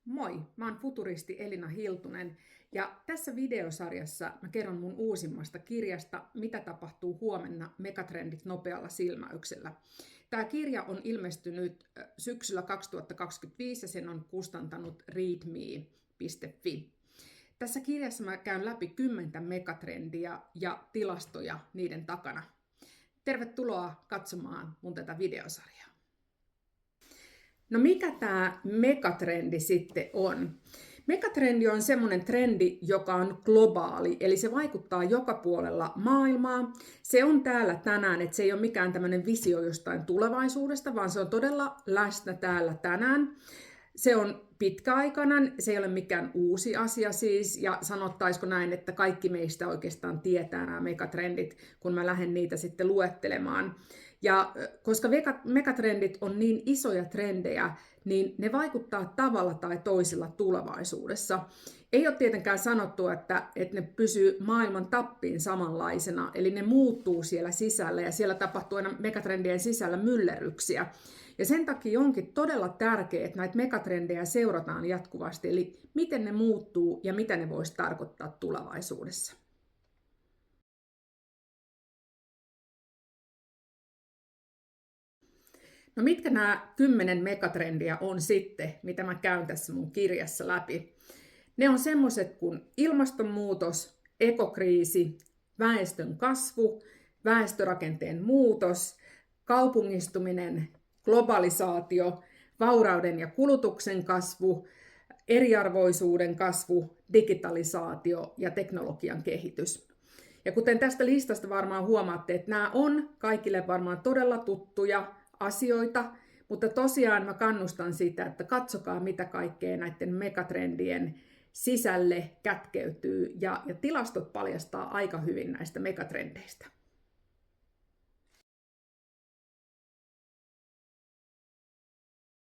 Moi, mä oon futuristi Elina Hiltunen ja tässä videosarjassa mä kerron mun uusimmasta kirjasta Mitä tapahtuu huomenna, megatrendit nopealla silmäyksellä. Tämä kirja on ilmestynyt syksyllä 2025 ja sen on kustantanut readme.fi. Tässä kirjassa mä käyn läpi 10 megatrendiä ja tilastoja niiden takana. Tervetuloa katsomaan mun tätä videosarjaa. No mikä tämä megatrendi sitten on? Megatrendi on semmoinen trendi, joka on globaali, eli se vaikuttaa joka puolella maailmaa. Se on täällä tänään, että se ei ole mikään tämmöinen visio jostain tulevaisuudesta, vaan se on todella läsnä täällä tänään. Se on pitkäaikainen, se ei ole mikään uusi asia siis, ja sanottaisiko näin, että kaikki meistä oikeastaan tietää nämä megatrendit, kun mä lähden niitä sitten luettelemaan. Ja koska megatrendit on niin isoja trendejä, niin ne vaikuttaa tavalla tai toisella tulevaisuudessa. Ei ole tietenkään sanottu, että ne pysyy maailman tappiin samanlaisena, eli ne muuttuu siellä sisällä ja siellä tapahtuu aina megatrendien sisällä myllerryksiä. Ja sen takia onkin todella tärkeää, että näitä megatrendejä seurataan jatkuvasti, eli miten ne muuttuu ja mitä ne voisi tarkoittaa tulevaisuudessa. No mitkä nämä 10 megatrendiä on sitten, mitä mä käyn tässä mun kirjassa läpi? Ne on semmoiset kuin ilmastonmuutos, ekokriisi, väestön kasvu, väestörakenteen muutos, kaupungistuminen, globalisaatio, vaurauden ja kulutuksen kasvu, eriarvoisuuden kasvu, digitalisaatio ja teknologian kehitys. Ja kuten tästä listasta varmaan huomaatte, että nämä on kaikille varmaan todella tuttuja asioita, mutta tosiaan mä kannustan sitä, että katsokaa mitä kaikkea näiden megatrendien sisälle kätkeytyy ja tilastot paljastaa aika hyvin näistä megatrendeistä.